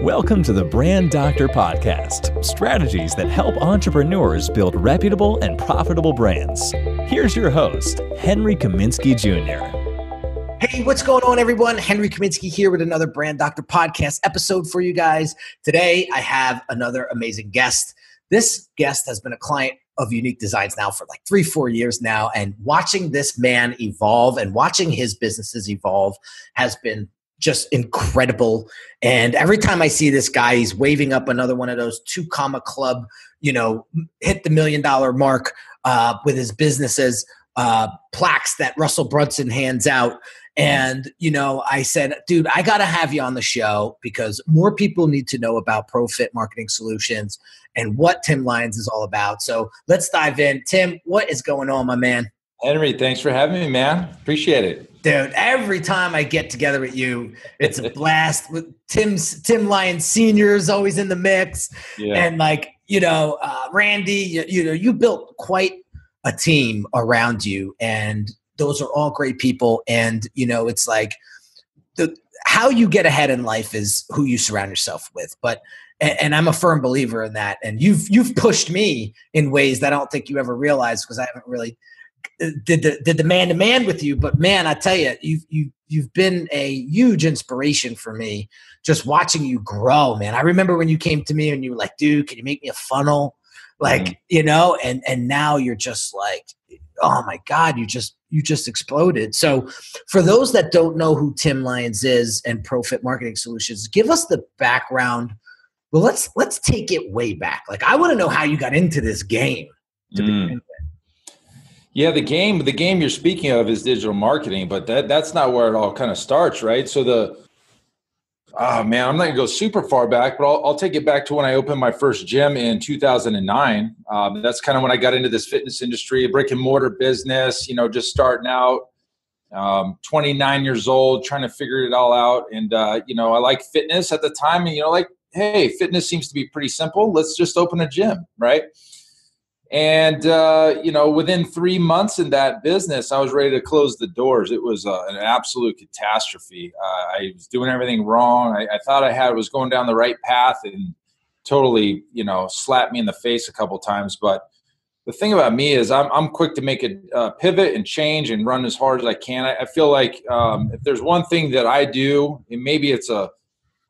Welcome to the Brand Doctor Podcast, strategies that help entrepreneurs build reputable and profitable brands. Here's your host, Henry Kaminski Jr. Hey, what's going on, everyone? Henry Kaminski here with another Brand Doctor Podcast episode for you guys. Today, I have another amazing guest. This guest has been a client of Unique Designz now for like 3-4 years now, and watching this man evolve and watching his businesses evolve has been just incredible. And every time I see this guy, he's waving up another one of those 2 comma club, hit the $1 million mark with his businesses, plaques that Russell Brunson hands out. And, I said, dude, I got to have you on the show because more people need to know about ProFit Marketing Solutions and what Tim Lyons is all about. So let's dive in. Tim, what is going on, my man? Henry, thanks for having me, man. Appreciate it. Dude, every time I get together with you, it's a blast. Tim Lyons Sr. is always in the mix. Yeah. And Randy, you built quite a team around you, and those are all great people. And, it's like how you get ahead in life is who you surround yourself with. And I'm a firm believer in that. And you've pushed me in ways that I don't think you ever realized because I haven't really did the man-to-man with you. But man, I tell you, you've been a huge inspiration for me just watching you grow, man. I remember when you came to me and you were like, dude, can you make me a funnel? And now you're just like, oh my God, you just exploded. So for those that don't know who Tim Lyons is and ProFit Marketing Solutions, give us the background. Well, let's take it way back. Like, I want to know how you got into this game to begin with. Yeah, the game you're speaking of is digital marketing, but that's not where it all kind of starts, right? So I'm not gonna go super far back, but I'll take it back to when I opened my first gym in 2009. That's kind of when I got into this fitness industry, a brick and mortar business, just starting out, 29 years old, trying to figure it all out. And, I like fitness at the time and, hey, fitness seems to be pretty simple. Let's just open a gym, right? And, within 3 months in that business, I was ready to close the doors. It was an absolute catastrophe. I was doing everything wrong. I thought I was going down the right path and totally, slapped me in the face a couple times. But the thing about me is I'm quick to make a pivot and change and run as hard as I can. I feel like if there's one thing that I do, and maybe it's a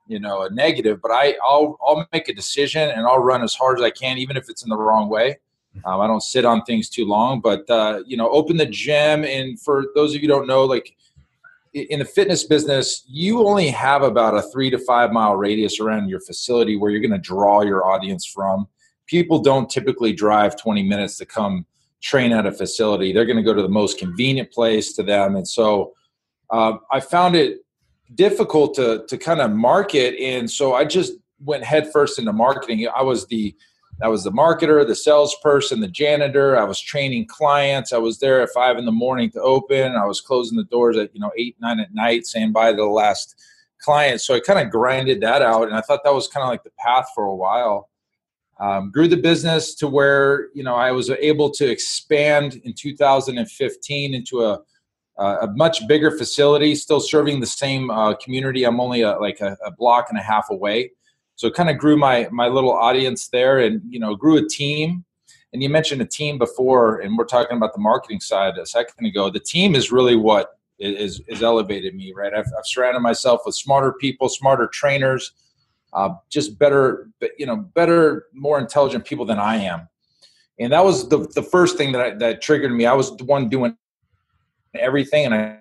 negative, but I'll make a decision and I'll run as hard as I can, even if it's in the wrong way. I don't sit on things too long, but, open the gym. And for those of you who don't know, like in the fitness business, you only have about a 3 to 5 mile radius around your facility where you're going to draw your audience from. People don't typically drive 20 minutes to come train at a facility. They're going to go to the most convenient place to them. And so I found it difficult to kind of market. And so I just went headfirst into marketing. I was the marketer, the salesperson, the janitor. I was training clients. I was there at 5 a.m. to open. I was closing the doors at 8, 9 at night, saying bye to the last client. So I kind of grinded that out, and I thought that was kind of like the path for a while. Grew the business to where I was able to expand in 2015 into a much bigger facility, still serving the same community. I'm only a block and a half away. So it kind of grew my little audience there and, grew a team. And you mentioned a team before, and we're talking about the marketing side a second ago. The team is really what is elevated me, right? I've surrounded myself with smarter people, smarter trainers, just better, more intelligent people than I am. And that was the first thing that triggered me. I was the one doing everything, and I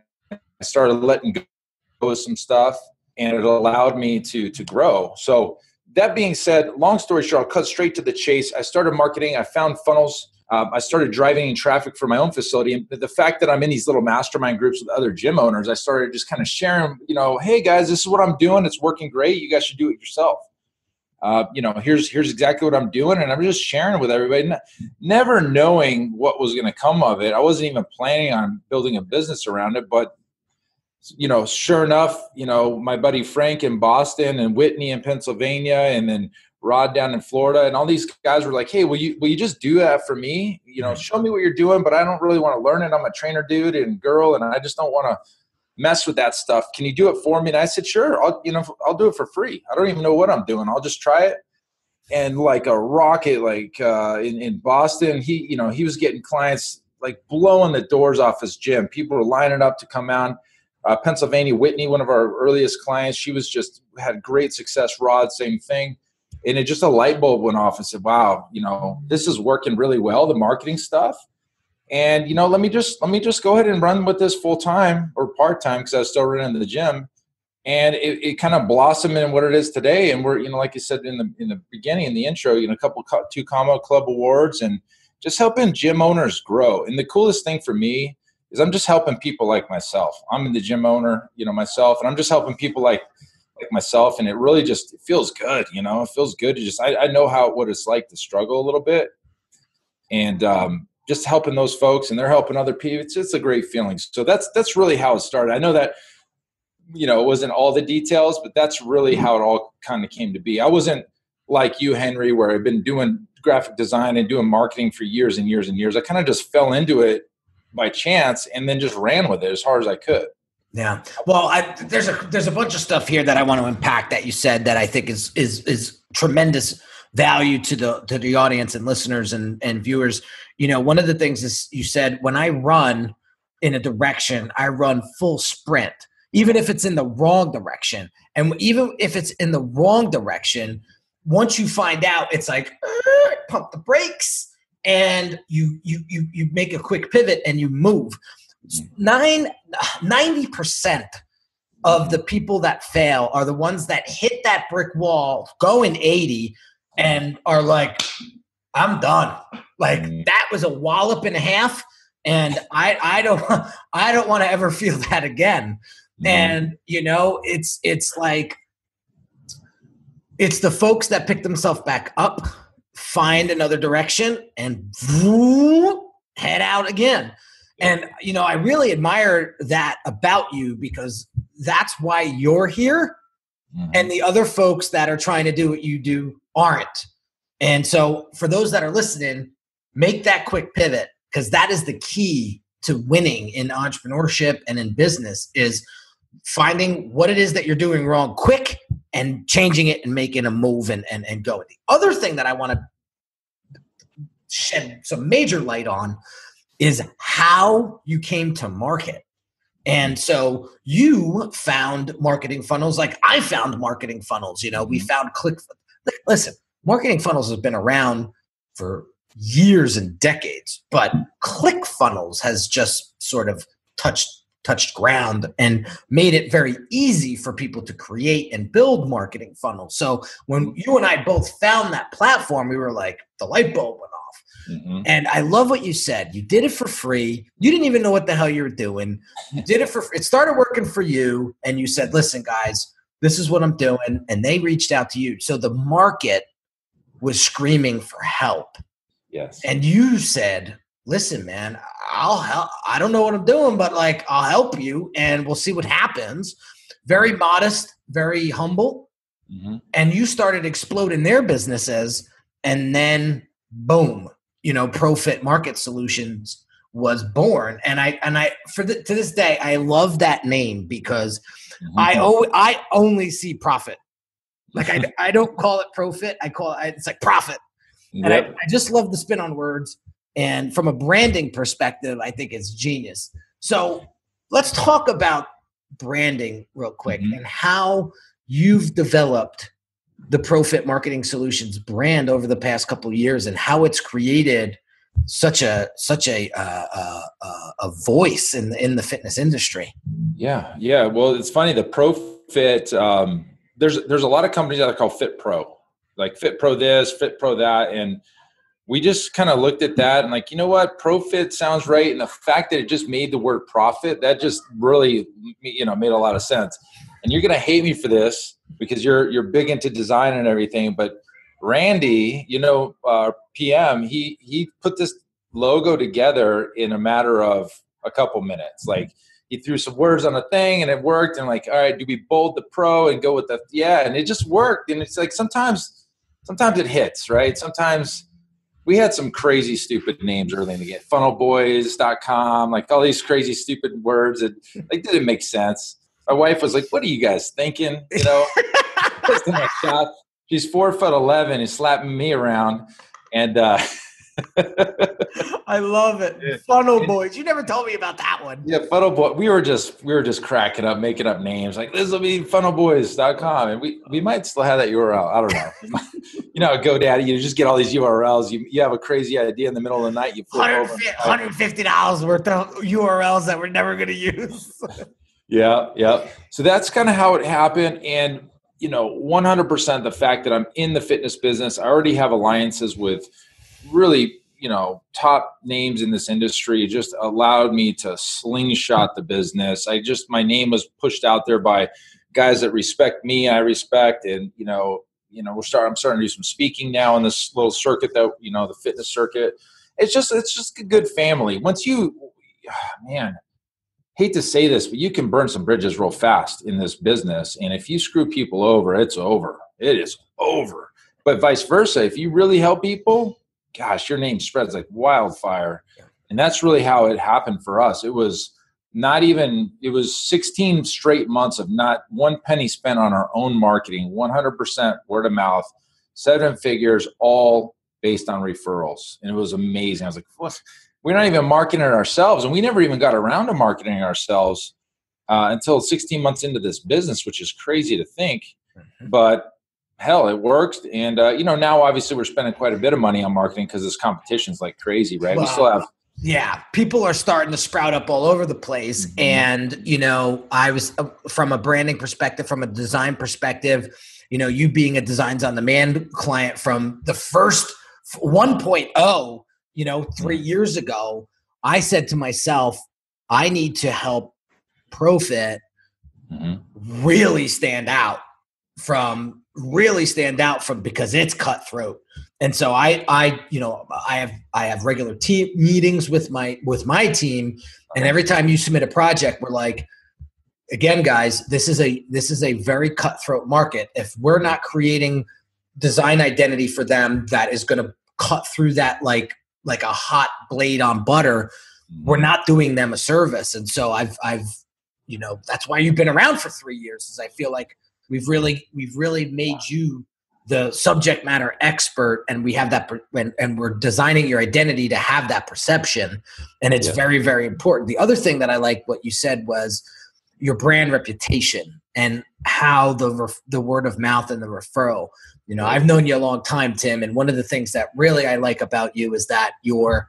started letting go of some stuff, and it allowed me to grow. So that being said, long story short, I'll cut straight to the chase. I started marketing. I found funnels. I started driving in traffic for my own facility. And the fact that I'm in these little mastermind groups with other gym owners, I started just kind of sharing, hey guys, this is what I'm doing. It's working great. You guys should do it yourself. Here's exactly what I'm doing. And I'm just sharing with everybody, never knowing what was going to come of it. I wasn't even planning on building a business around it, but sure enough, my buddy Frank in Boston and Whitney in Pennsylvania, and then Rod down in Florida, and all these guys were like, hey, will you just do that for me? Show me what you're doing, but I don't really want to learn it. I'm a trainer dude and girl, and I just don't want to mess with that stuff. Can you do it for me? And I said, sure, I'll do it for free. I don't even know what I'm doing. I'll just try it. And like a rocket, like in Boston, he was getting clients like blowing the doors off his gym. People were lining up to come out. Pennsylvania, Whitney, one of our earliest clients, she was just had great success. Rod, same thing. And it just a light bulb went off and said, wow, this is working really well, the marketing stuff. And, let me just go ahead and run with this full time or part time, because I was still running the gym. And it kind of blossomed in what it is today. And we're, like you said in the beginning, in the intro, two Combo Club awards, and just helping gym owners grow. And the coolest thing for me is I'm just helping people like myself. I'm the gym owner, myself, and I'm just helping people like myself. And it really just feels good. It feels good to just, I know what it's like to struggle a little bit, and just helping those folks, and they're helping other people. It's a great feeling. So that's really how it started. I know that, it wasn't all the details, but that's really how it all kind of came to be. I wasn't like you, Henry, where I've been doing graphic design and doing marketing for years and years and years. I kind of just fell into it by chance and then just ran with it as hard as I could. Yeah. Well, there's a bunch of stuff here that I want to unpack that you said that I think is tremendous value to the audience and listeners and viewers. One of the things is you said, when I run in a direction, I run full sprint, even if it's in the wrong direction. And even if it's in the wrong direction, once you find out, it's like, pump the brakes, and you make a quick pivot and you move. 90% of the people that fail are the ones that hit that brick wall going 80 and are like, I'm done. Like, that was a wallop and a half, and I don't want to ever feel that again. And it's like, it's the folks that pick themselves back up, find another direction, and head out again. And, I really admire that about you, because that's why you're here. And the other folks that are trying to do what you do aren't. And so for those that are listening, make that quick pivot, because that is the key to winning in entrepreneurship and in business, is finding what it is that you're doing wrong quick and changing it and making a move and go. The other thing that I want to shed some major light on is how you came to market. And so you found marketing funnels like I found marketing funnels. We found listen, marketing funnels has been around for years and decades, but ClickFunnels has just sort of touched ground and made it very easy for people to create and build marketing funnels. So when you and I both found that platform, we were like, the light bulb went off. And I love what you said. You did it for free. You didn't even know what the hell you were doing. You did it for free. It started working for you, and you said, listen, guys, this is what I'm doing. And they reached out to you. So the market was screaming for help. Yes. And you said, listen, man, I'll help. I don't know what I'm doing, but like, I'll help you, and we'll see what happens. Very modest, very humble. And you started exploding their businesses, and then boom, ProFit Market Solutions was born. And I to this day, I love that name, because I only see profit. Like, I don't call it ProFit. It's like profit. And I just love the spin on words. And from a branding perspective, I think it's genius. So let's talk about branding real quick and how you've developed the ProFit Marketing Solutions brand over the past couple of years, and how it's created such a voice in the fitness industry. Yeah. Well, it's funny, the ProFit. There's a lot of companies that are called Fit Pro, like Fit Pro this, Fit Pro that, and we just kind of looked at that and like, you know what, ProFit sounds right, and the fact that it just made the word profit, that just really made a lot of sense. And you're gonna hate me for this, because you're big into design and everything, but Randy, our PM, he put this logo together in a matter of a couple minutes. Like, he threw some words on a thing and it worked, and like, all right, do we bold the pro and go with and it just worked. And it's like sometimes it hits, right? Sometimes we had some crazy, stupid names early in the game. Funnelboys.com, like all these crazy, stupid words that like didn't make sense. My wife was like, "What are you guys thinking?" You know, she's 4'11" and slapping me around, and I love it. Yeah. Funnel Boys. You never told me about that one. Yeah, Funnel Boy. We were just cracking up, making up names like this will be funnelboys.com, and we might still have that URL. I don't know. You know, GoDaddy. You just get all these URLs. You have a crazy idea in the middle of the night. You flip over $150 worth of URLs that we're never going to use. Yeah. So that's kind of how it happened, and 100% the fact that I'm in the fitness business. I already have alliances with really, top names in this industry. It just allowed me to slingshot the business. My name was pushed out there by guys that respect me, I respect. And, I'm starting to do some speaking now in this little circuit that, the fitness circuit. It's just a good family. Once hate to say this, but you can burn some bridges real fast in this business. And if you screw people over, it's over. It is over. But vice versa, if you really help people, gosh, your name spreads like wildfire. And that's really how it happened for us. It was 16 straight months of not one penny spent on our own marketing, 100% word of mouth, 7 figures, all based on referrals. And it was amazing. I was like, what? We're not even marketing it ourselves. And we never even got around to marketing ourselves until 16 months into this business, which is crazy to think. Mm-hmm. But hell, it worked. And, now obviously we're spending quite a bit of money on marketing because this competition's like crazy, right? Well, we still have. Yeah. People are starting to sprout up all over the place. Mm-hmm. And, I was from a branding perspective, from a design perspective, you being a Designs on Demand client from the first 1.0, 3 years ago, I said to myself, I need to help ProFit really stand out from because it's cutthroat. And so I have regular team meetings with my team. And every time you submit a project, we're like, again, guys, this is a very cutthroat market. If we're not creating design identity for them that is going to cut through that like a hot blade on butter, we're not doing them a service. And so I've that's why you've been around for 3 years, is I feel like we've really made you the subject matter expert, and we have that, and we're designing your identity to have that perception. And it's very, very important. The other thing that I like what you said was your brand reputation and how the word of mouth and the referral. I've known you a long time, Tim, and one of the things that really I like about you is that you're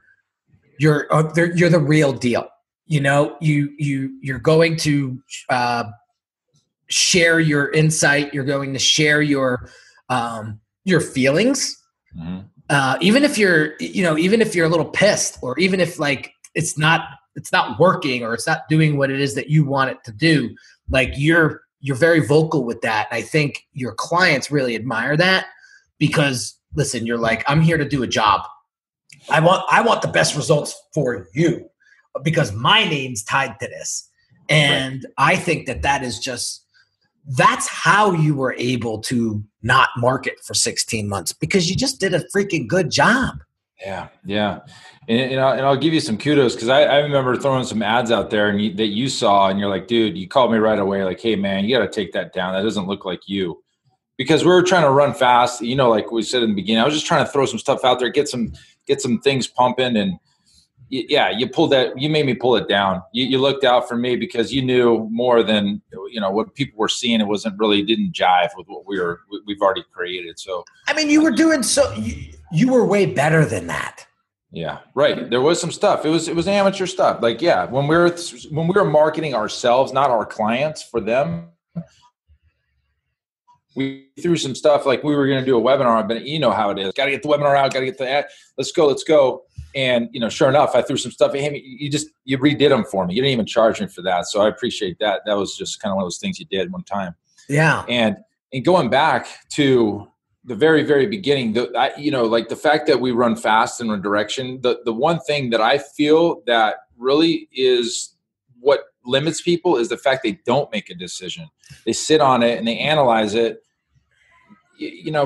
the real deal. You're going to share your insight. You're going to share your feelings, even if you're a little pissed, or even if like it's not working, or it's not doing what it is that you want it to do. Like you're very vocal with that. I think your clients really admire that, because listen, you're like, I'm here to do a job. I want the best results for you because my name's tied to this. And right. I think that's how you were able to not market for 16 months, because you just did a freaking good job. Yeah. And I'll give you some kudos, because I remember throwing some ads out there that you saw, and you're like, dude, you called me right away. Like, hey man, you got to take that down. That doesn't look like you. Because we were trying to run fast, like we said in the beginning, I was just trying to throw some stuff out there, get some things pumping. And you made me pull it down. You looked out for me because you knew more than, what people were seeing. It didn't jive with what we've already created. So, I mean, you were doing you were way better than that. Yeah. Right. There was some stuff. It was amateur stuff. Like, yeah, when we were marketing ourselves, not our clients, for them, we threw some stuff like we were going to do a webinar, but you know how it is. Got to get the webinar out. Got to get the ad. Let's go. And, sure enough, I threw some stuff at him. You redid them for me. You didn't even charge me for that. So I appreciate that. That was just kind of one of those things you did one time. Yeah. And going back to the very, very beginning, like the fact that we run fast in one direction, the one thing that I feel that really is what limits people is the fact they don't make a decision. They sit on it and they analyze it.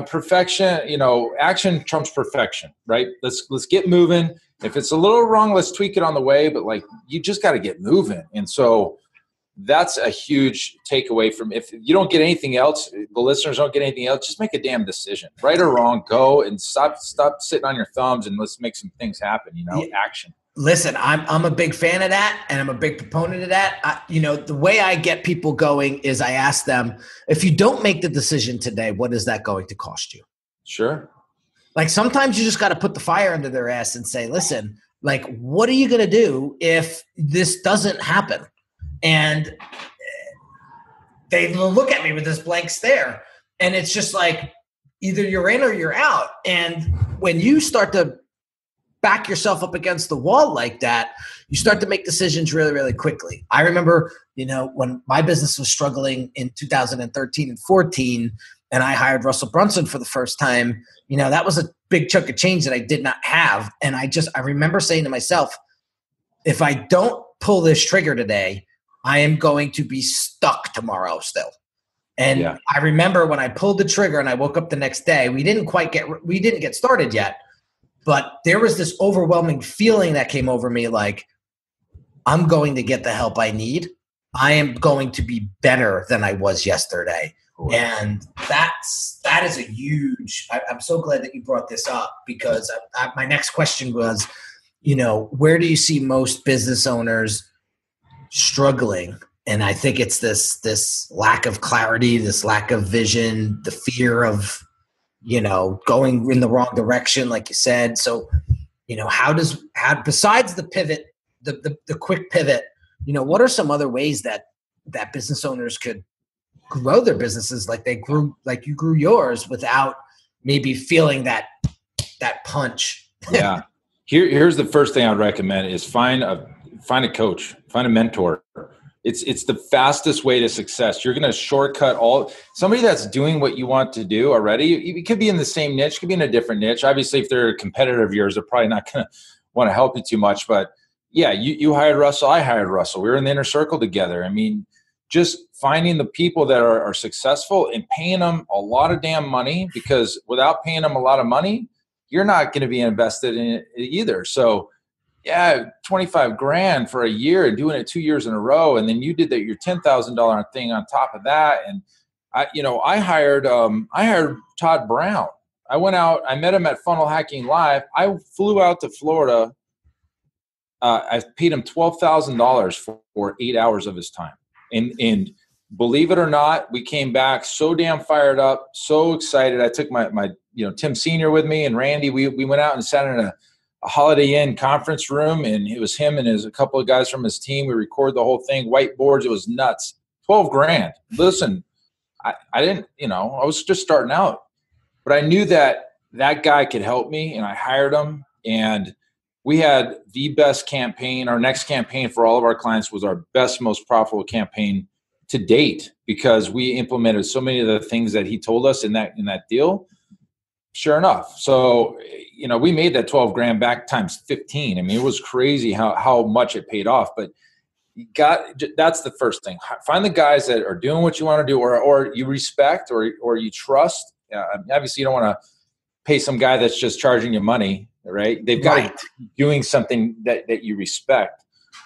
perfection, action trumps perfection, right? Let's get moving. If it's a little wrong, let's tweak it on the way, but like, you just got to get moving. And so that's a huge takeaway from, if you don't get anything else, the listeners don't get anything else, just make a damn decision, right or wrong, go and stop sitting on your thumbs and let's make some things happen, action. Listen, I'm a big fan of that, and I'm a big proponent of that. The way I get people going is I ask them, if you don't make the decision today, what is that going to cost you? Sure. Like, sometimes you just got to put the fire under their ass and say, listen, like, what are you going to do if this doesn't happen? And they look at me with this blank stare, and it's just like, either you're in or you're out. And when you start to back yourself up against the wall like that, you start to make decisions really, really quickly. I remember, when my business was struggling in 2013 and 14, and I hired Russell Brunson for the first time, that was a big chunk of change that I did not have. And I remember saying to myself, if I don't pull this trigger today, I am going to be stuck tomorrow still. And I remember when I pulled the trigger and I woke up the next day, we didn't get started yet. But there was this overwhelming feeling that came over me, like, I'm going to get the help I need. I am going to be better than I was yesterday. Cool. And that is a huge – I'm so glad that you brought this up, because my next question was, where do you see most business owners struggling? And I think it's this lack of clarity, this lack of vision, the fear of – going in the wrong direction, like you said. So, how besides the pivot, the quick pivot, what are some other ways that business owners could grow their businesses like you grew yours, without maybe feeling that punch? Yeah. Here's the first thing I'd recommend is find a coach, find a mentor. It's the fastest way to success. You're going to shortcut somebody that's doing what you want to do already. It could be in the same niche, could be in a different niche. Obviously, if they're a competitor of yours, they're probably not going to want to help you too much. But yeah, you hired Russell. I hired Russell. We were in the inner circle together. I mean, just finding the people that are successful and paying them a lot of damn money, because without paying them a lot of money, you're not going to be invested in it either. So yeah, $25,000 for a year and doing it 2 years in a row. And then you did your $10,000 thing on top of that. And I hired Todd Brown. I went out, I met him at Funnel Hacking Live. I flew out to Florida. I paid him $12,000 for 8 hours of his time. And believe it or not, we came back so damn fired up, so excited. I took my Tim Sr. with me and Randy. We went out and sat in a Holiday Inn conference room, and it was him and a couple of guys from his team. We recorded the whole thing, whiteboards. It was nuts. $12,000. Listen, I didn't, I was just starting out, but I knew that guy could help me, and I hired him, and we had the best campaign. Our next campaign for all of our clients was our best, most profitable campaign to date, because we implemented so many of the things that he told us in that deal. Sure enough. So, we made that $12,000 back times 15. I mean, it was crazy how much it paid off. But that's the first thing. Find the guys that are doing what you want to do, or you respect, or you trust. Obviously, you don't want to pay some guy that's just charging you money, right? They've got to be doing something that you respect,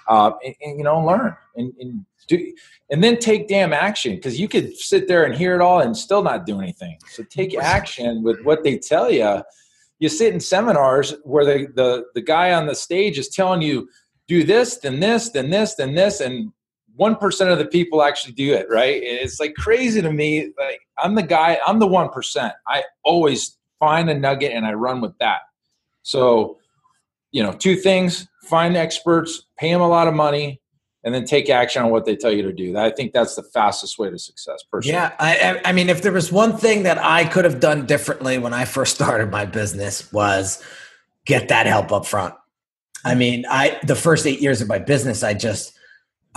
and learn and do. And then take damn action, because you could sit there and hear it all and still not do anything. So take action with what they tell you. You sit in seminars where the guy on the stage is telling you, do this, then this, then this, then this, and 1% of the people actually do it, right? It's like crazy to me. Like, I'm the guy, I'm the 1%. I always find a nugget and I run with that. So, two things: find experts, pay them a lot of money, and then take action on what they tell you to do. I think that's the fastest way to success, personally. Yeah. I mean, if there was one thing that I could have done differently when I first started my business, was get that help up front. I mean, the first 8 years of my business, I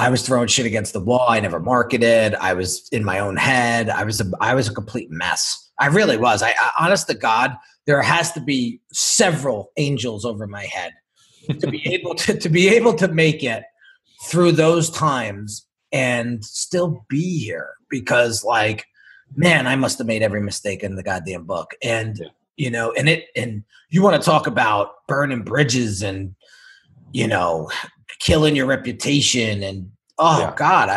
was throwing shit against the wall. I never marketed. I was in my own head. I was a complete mess. I really was. I honest to God, there has to be several angels over my head to be able to make it through those times and still be here, because man, I must have made every mistake in the goddamn book. And, you know, and you want to talk about burning bridges and, you know, killing your reputation and, God,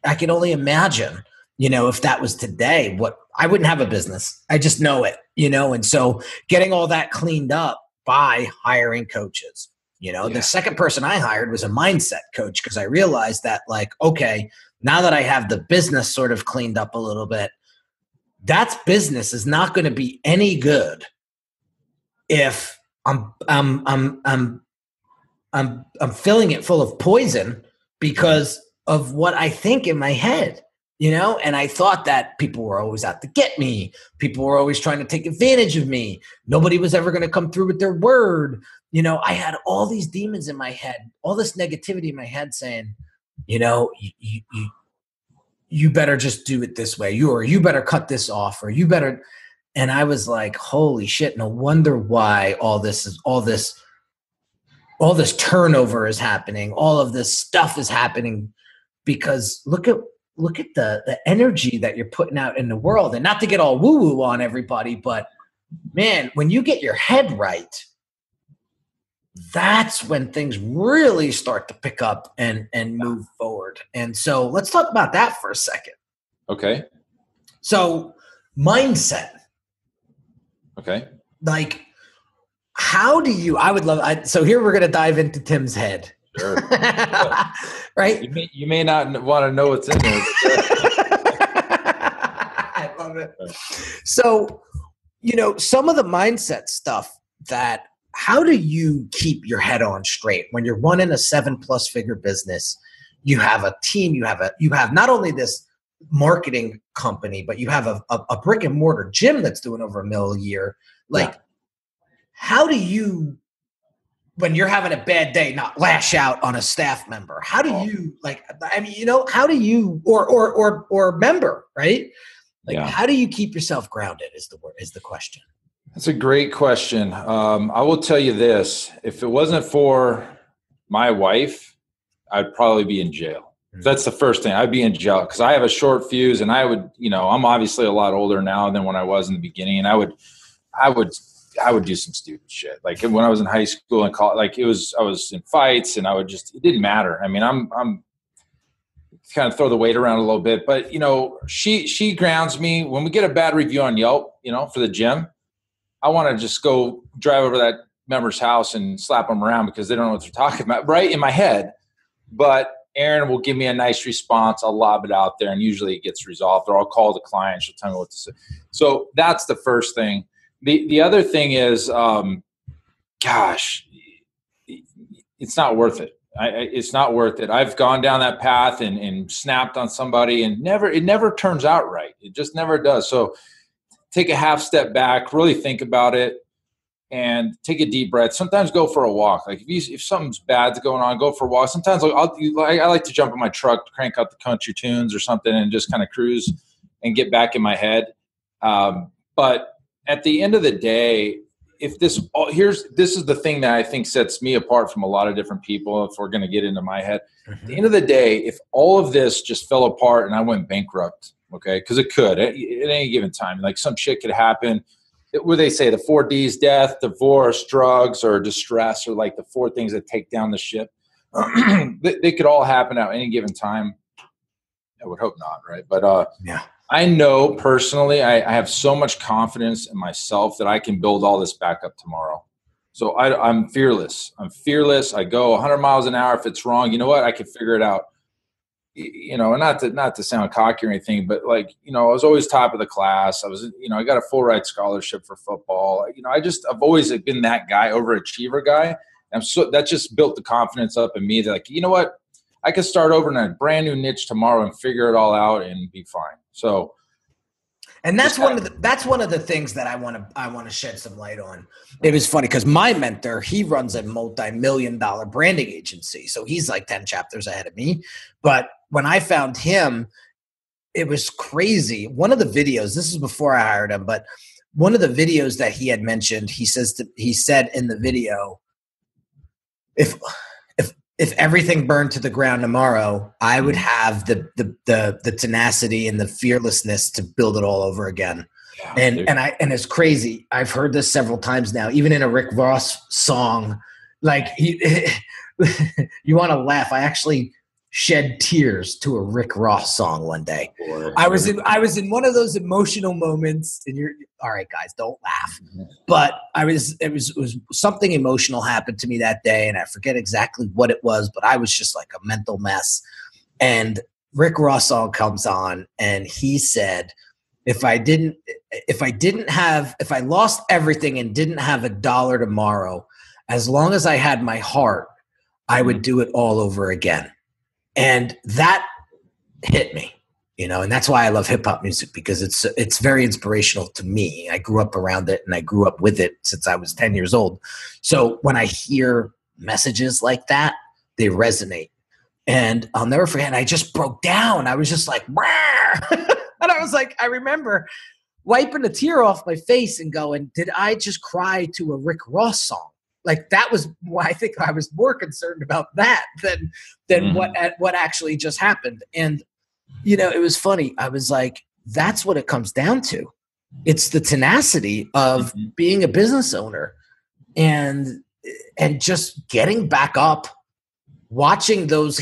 I can only imagine, you know, if that was today, what I wouldn't have a business. I just know it, you know? And so getting all that cleaned up by hiring coaches, you know, the second person I hired was a mindset coach, because I realized that, like, okay, now that I have the business sort of cleaned up a little bit, that business is not going to be any good if I'm filling it full of poison because of what I think in my head, you know? And I thought that people were always out to get me. People were always trying to take advantage of me. Nobody was ever going to come through with their word. You know, I had all these demons in my head, all this negativity in my head saying, you know, you better just do it this way. You better cut this off, or you better. And I was like, holy shit, no wonder why all this turnover is happening. All of this stuff is happening because look at the energy that you're putting out in the world. And not to get all woo-woo on everybody, but man, when you get your head right, that's when things really start to pick up and move forward. And so let's talk about that for a second. Okay. So mindset. Okay. Like, how do you, so here we're going to dive into Tim's head. Sure. Right? You may not want to know what's in there. I love it. So, you know, some of the mindset stuff how do you keep your head on straight when you're running a 7+ figure business? You have a team, you have not only this marketing company, but you have a brick and mortar gym that's doing over $1 million a year. Like, how do you, when you're having a bad day, not lash out on a staff member? How do you, like, I mean, you know, how do you, or member, right? Like, how do you keep yourself grounded is the question. That's a great question. I will tell you this, if it wasn't for my wife, I'd probably be in jail. That's the first thing. I'd be in jail because I have a short fuse, and I would, you know, I'm obviously a lot older now than when I was in the beginning. And I would do some stupid shit. Like when I was in high school and college, like I was in fights, and it didn't matter. I mean, I'm kind of throw the weight around a little bit, but you know, she grounds me. When we get a bad review on Yelp, you know, for the gym, I want to just go drive over to that member's house and slap them around because they don't know what they're talking about, right in my head. But Erin will give me a nice response. I'll lob it out there, and usually it gets resolved, or I'll call the client. She'll tell me what to say. So that's the first thing. The other thing is, gosh, it's not worth it. It's not worth it. I've gone down that path and snapped on somebody, and it never turns out right. It just never does. So take a half step back, really think about it, and take a deep breath. Sometimes go for a walk. Like if something's bad's going on, go for a walk. Sometimes I like to jump in my truck, crank out the country tunes or something, and just kind of cruise and get back in my head. But at the end of the day, this is the thing that I think sets me apart from a lot of different people. If we're going to get into my head, at the end of the day, if all of this just fell apart and I went bankrupt, okay, because it could at any given time, like some shit could happen. What they say, the 4 Ds: death, divorce, drugs, or distress, are like the 4 things that take down the ship. They could all happen at any given time. I would hope not, right? But I know personally, I have so much confidence in myself that I can build all this back up tomorrow. So I'm fearless. I go 100 miles an hour. If it's wrong, you know what? I can figure it out. You know, and not to sound cocky or anything, but like, you know, I was always top of the class. I was, you know, I got a full ride scholarship for football. You know, I've always been that guy, overachiever guy. And so that just built the confidence up in me that, like, you know what? I could start over in a brand new niche tomorrow and figure it all out and be fine. So, and that's one of the things that I want to shed some light on. It was funny because my mentor, he runs a multi-million-dollar branding agency, so he's like 10 chapters ahead of me. But when I found him, it was crazy. One of the videos, this is before I hired him, but one of the videos that he had mentioned, he said in the video, if if everything burned to the ground tomorrow, I would have the tenacity and the fearlessness to build it all over again. And it's crazy. I've heard this several times now, even in a Rick Ross song. Like you want to laugh. I actually shed tears to a Rick Ross song one day. I was in one of those emotional moments, and you're all right, guys, don't laugh. But it was something emotional happened to me that day, and I forget exactly what it was, but I was just like a mental mess. And Rick Ross song comes on, and he said, if I lost everything and didn't have $1 tomorrow, as long as I had my heart, I would do it all over again. And that hit me, and that's why I love hip hop music, because it's very inspirational to me. I grew up around it and I grew up with it since I was 10 years old. So when I hear messages like that, they resonate. And I'll never forget, I just broke down. I was just like, and I was like, I remember wiping a tear off my face and going, did I just cry to a Rick Ross song? Like, that was why I think I was more concerned about that than what actually just happened. And, it was funny. I was like, that's what it comes down to. It's the tenacity of being a business owner and just getting back up, watching those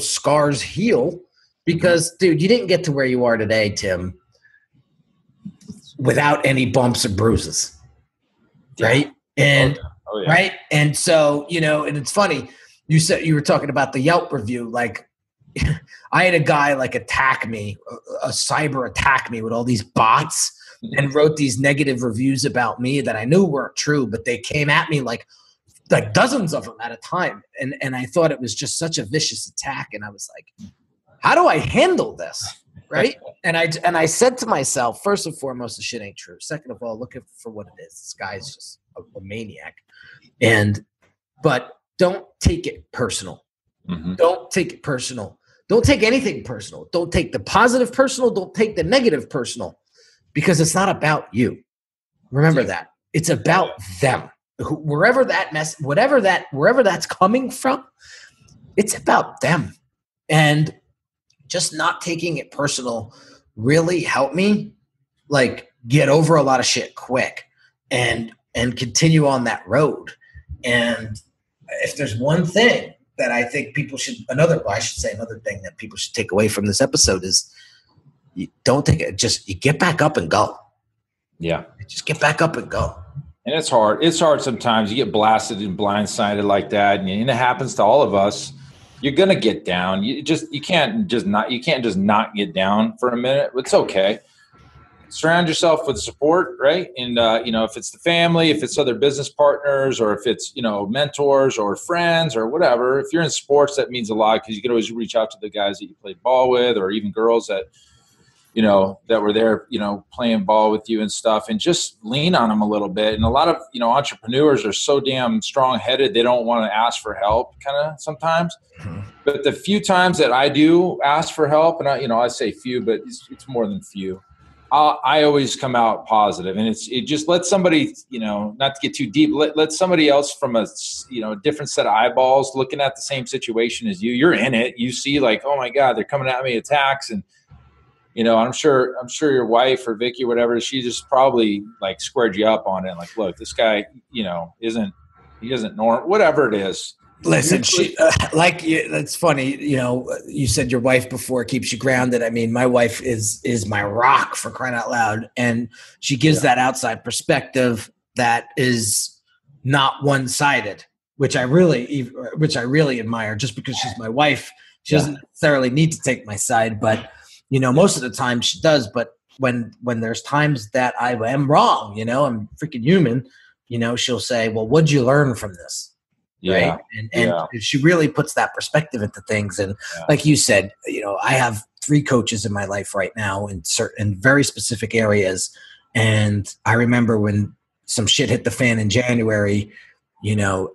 scars heal. Because, dude, you didn't get to where you are today, Tim, without any bumps or bruises, right? And right, and so and it's funny. You said you were talking about the Yelp review. Like, I had a guy attack me, a cyber attack me with all these bots, and wrote these negative reviews about me that I knew weren't true, but they came at me like dozens of them at a time, and I thought it was just such a vicious attack, and I was like, how do I handle this? Right. And I said to myself, first and foremost, the shit ain't true. Second of all, look for what it is. This guy's just a maniac. But don't take it personal. Don't take it personal. Don't take anything personal. Don't take the positive personal. Don't take the negative personal, because it's not about you. Remember that. It's about them. Wherever that's coming from, it's about them. And just not taking it personal really helped me get over a lot of shit quick and continue on that road. And if there's one thing that I think another thing that people should take away from this episode is, you don't take it. Just you get back up and go. Yeah. Just get back up and go. And it's hard. It's hard sometimes. You get blasted and blindsided like that. And it happens to all of us. You're going to get down. You can't just not get down for a minute. It's okay. Surround yourself with support, right? And, if it's the family, if it's other business partners, or if it's, mentors or friends or whatever. If you're in sports, that means a lot, because you can always reach out to the guys that you played ball with, or even girls that, that were there, playing ball with you and stuff, and just lean on them a little bit. And a lot of, entrepreneurs are so damn strong-headed, they don't want to ask for help kind of sometimes. But the few times that I do ask for help, and I say few, but it's more than few, I always come out positive. And it just lets somebody, not to get too deep, let somebody else from a, different set of eyeballs looking at the same situation as you. You're in it. You see oh my God, they're coming at me attacks. And, I'm sure your wife or Vicky or whatever, she just probably squared you up on it. Look, this guy, he isn't normal, whatever it is. Listen, that's funny. You said your wife before keeps you grounded. I mean, my wife is my rock, for crying out loud. And she gives that outside perspective that is not one-sided, which I really admire. Just because she's my wife, she doesn't necessarily need to take my side, but most of the time she does. But when there's times that I am wrong, I'm freaking human, she'll say, well, what'd you learn from this? Right. And she really puts that perspective into things. And like you said, I have 3 coaches in my life right now in certain very specific areas. And I remember when some shit hit the fan in January,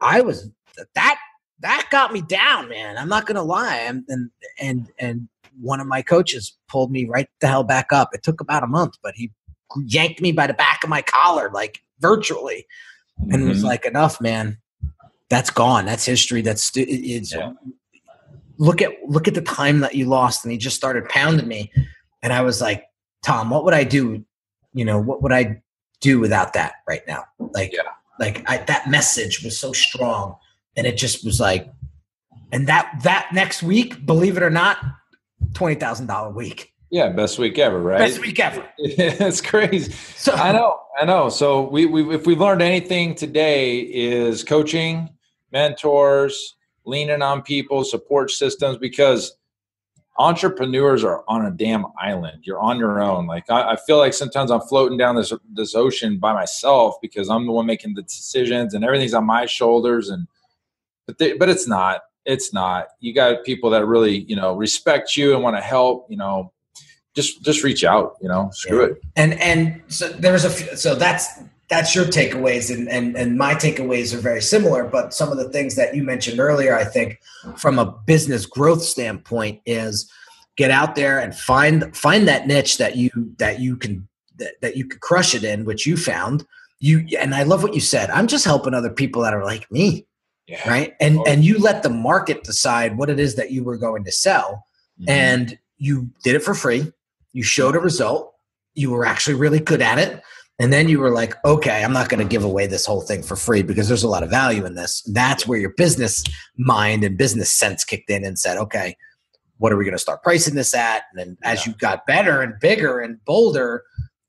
I was that got me down, man. I'm not going to lie. And one of my coaches pulled me right the hell back up. It took about a month, but he yanked me by the back of my collar, virtually, and was like, enough, man. that's gone. That's history. Look at the time that you lost. And he just started pounding me. And I was like, Tom, what would I do? What would I do without that right now? That message was so strong, and it just was like, and that next week, believe it or not, $20,000 week. Yeah. Best week ever, right? Best week ever. It's crazy. So I know. So we if we've learned anything today is coaching, mentors, leaning on people, support systems, because entrepreneurs are on a damn island. You're on your own. Like I feel like sometimes I'm floating down this ocean by myself because I'm the one making the decisions and everything's on my shoulders. But it's not. It's not. You got people that really, respect you and want to help. Just reach out. Screw it. And so that's your takeaways, and my takeaways are very similar. But some of the things that you mentioned earlier, I think, from a business growth standpoint, is get out there and find that niche that you can crush it in, which you found. And I love what you said. I'm just helping other people that are like me, right? And you let the market decide what it is that you were going to sell, and you did it for free. You showed a result. You were actually really good at it. And then you were like, okay, I'm not going to give away this whole thing for free because there's a lot of value in this. That's where your business mind and business sense kicked in and said, okay, what are we going to start pricing this at? And then as you got better and bigger and bolder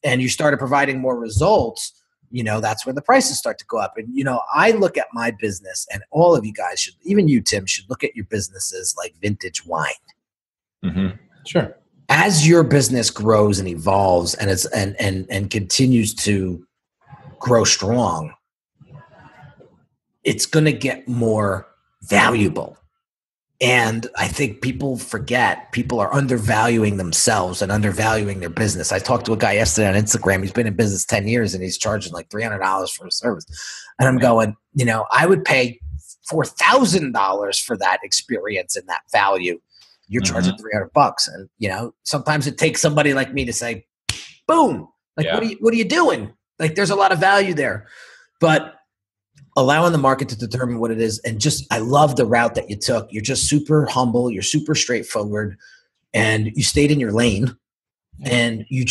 and you started providing more results, that's when the prices start to go up. And, I look at my business, and all of you guys should, even you, Tim, should look at your businesses like vintage wine. Mm-hmm. Sure. As your business grows and evolves and continues to grow strong, it's going to get more valuable. And I think people are undervaluing themselves and undervaluing their business. I talked to a guy yesterday on Instagram. He's been in business 10 years and he's charging like $300 for a service. And I'm going, I would pay $4,000 for that experience and that value. You're charging $300, and sometimes it takes somebody like me to say, "Boom!" What are you doing? Like, there's a lot of value there, but allowing the market to determine what it is, and I love the route that you took. You're just super humble. You're super straightforward, and you stayed in your lane, and you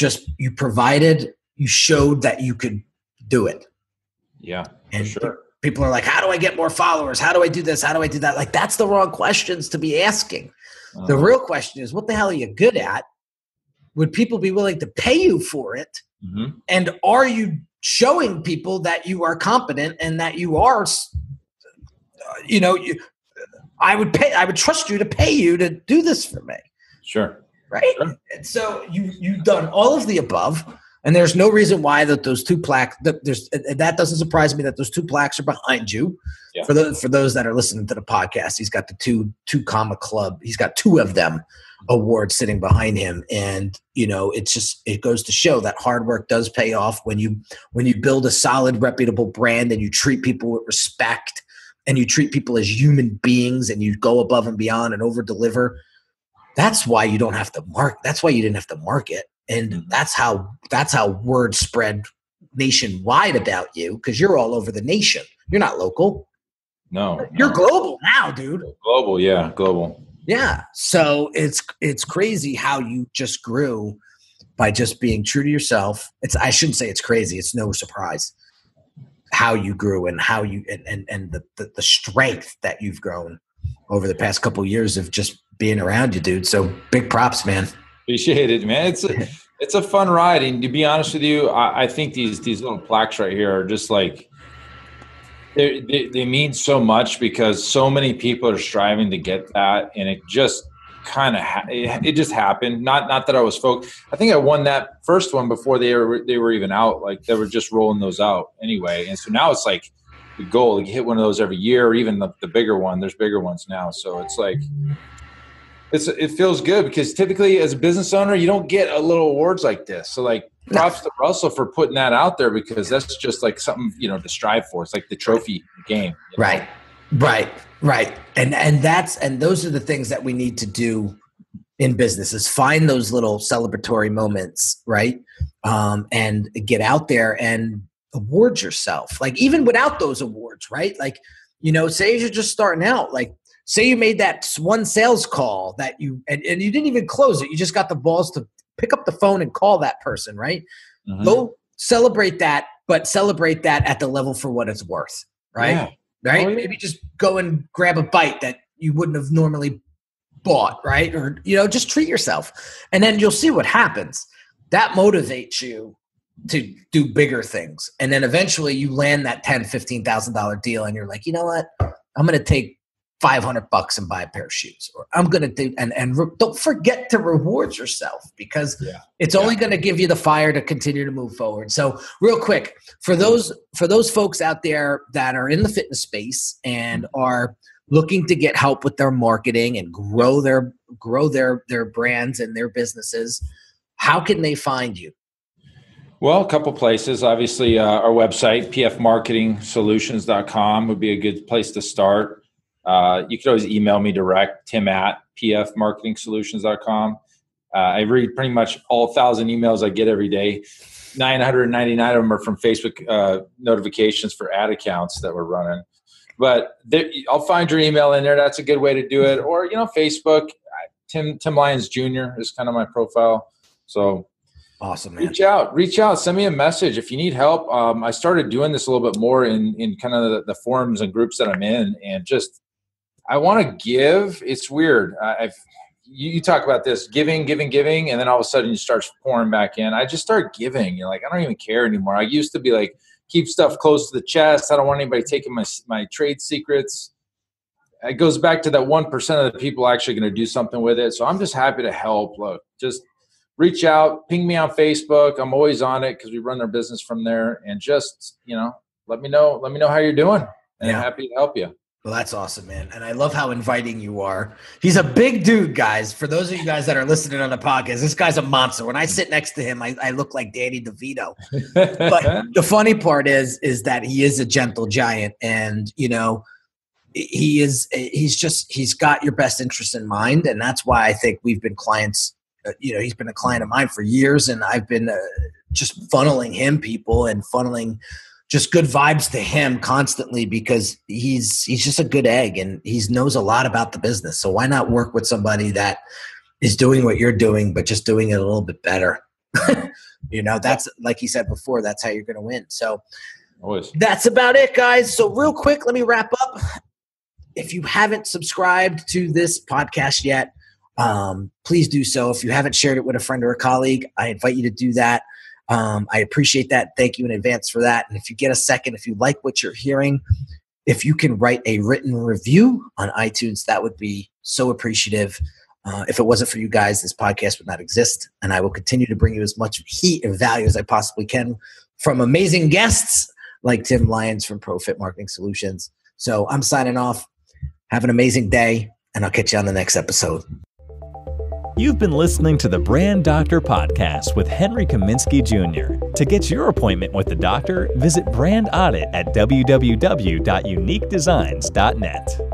showed that you could do it. Yeah, and for sure. People are like, "How do I get more followers? How do I do this? How do I do that?" Like, that's the wrong questions to be asking. The real question is, what the hell are you good at? Would people be willing to pay you for it? Mm-hmm. And are you showing people that you are competent and that you are, I would trust you to pay you to do this for me. Sure. Right. Sure. And so you've done all of the above, and there's no reason why that those two plaques, that doesn't surprise me that those two plaques are behind you. Yeah. For those that are listening to the podcast, he's got the two comma club. He's got two of them awards sitting behind him. And, it goes to show that hard work does pay off when you build a solid, reputable brand and you treat people with respect and you treat people as human beings and you go above and beyond and over deliver. That's why you don't have to market. That's why you didn't have to market. And that's how word spread nationwide about you, because you're all over the nation. You're not local. No. You're global now, dude. Global, yeah, global. Yeah. So it's crazy how you just grew by just being true to yourself. I shouldn't say it's crazy. It's no surprise how you grew and how you and the strength that you've grown over the past couple of years of just being around you, dude. So big props, man. Appreciate it, man. It's a fun ride. And to be honest with you, I think these little plaques right here are just like, they mean so much because so many people are striving to get that. And it just kind of, it just happened. Not that I was focused. I think I won that first one before they were even out. Like, they were just rolling those out anyway. And so now it's like the goal, like, you hit one of those every year, or even the bigger one. There's bigger ones now. So it's like, it feels good because typically as a business owner, you don't get a little awards like this. So like, props to Russell for putting that out there, because that's just like something, to strive for. It's like the trophy game. Right. And those are the things that we need to do in business, is find those little celebratory moments, right? And get out there and award yourself. Like, even without those awards, right? Like, say you're just starting out, like say you made that one sales call that and you didn't even close it. You just got the balls to pick up the phone and call that person, right? Mm-hmm. Go celebrate that, but celebrate that at the level for what it's worth, right? Yeah. Right? Oh, yeah. Maybe just go and grab a bite that you wouldn't have normally bought, right? Or, just treat yourself. And then you'll see what happens. That motivates you to do bigger things. And then eventually you land that $10,000, $15,000 deal and you're like, you know what? I'm going to take $500 and buy a pair of shoes, or I'm going to do, and don't forget to reward yourself, because it's only going to give you the fire to continue to move forward. So real quick, for those folks out there that are in the fitness space and are looking to get help with their marketing and grow their brands and their businesses, how can they find you? Well, a couple places. Obviously, our website, pfmarketingsolutions.com, would be a good place to start. You could always email me direct, tim@pfmarketingsolutions.com. I read pretty much all 1,000 emails I get every day. 999 of them are from Facebook notifications for ad accounts that we're running. But I'll find your email in there. That's a good way to do it. Or, Facebook, Tim Lyons Jr. is kind of my profile. So awesome, man. Reach out, send me a message if you need help. I started doing this a little bit more in kind of the forums and groups that I'm in, and just I want to give. It's weird. You talk about this giving, and then all of a sudden you start pouring back in. I just start giving. You're like, I don't even care anymore. I used to be like, keep stuff close to the chest. I don't want anybody taking my trade secrets. It goes back to that 1% of the people actually going to do something with it. So I'm just happy to help. Look, just reach out, ping me on Facebook. I'm always on it because we run our business from there. And just, let me know how you're doing. And I'm happy to help you. Well, that's awesome, man. And I love how inviting you are. He's a big dude, guys. For those of you guys that are listening on the podcast, this guy's a monster. When I sit next to him, I look like Danny DeVito. But the funny part is that he is a gentle giant. And, he's got your best interest in mind. And that's why I think we've been clients. He's been a client of mine for years, and I've been just funneling him people and funneling just good vibes to him constantly, because he's just a good egg and he knows a lot about the business. So why not work with somebody that is doing what you're doing, but just doing it a little bit better? That's, like he said before, that's how you're going to win. So always. That's about it, guys. So real quick, let me wrap up. If you haven't subscribed to this podcast yet, please do so. If you haven't shared it with a friend or a colleague, I invite you to do that. I appreciate that. Thank you in advance for that. And if you get a second, if you like what you're hearing, if you can write a written review on iTunes, that would be so appreciative. If it wasn't for you guys, this podcast would not exist. And I will continue to bring you as much heat and value as I possibly can from amazing guests like Tim Lyons from ProFit Marketing Solutions. So I'm signing off. Have an amazing day, and I'll catch you on the next episode. You've been listening to the Brand Doctor Podcast with Henry Kaminski Jr. To get your appointment with the doctor, visit Brand Audit at www.uniquedesignz.net.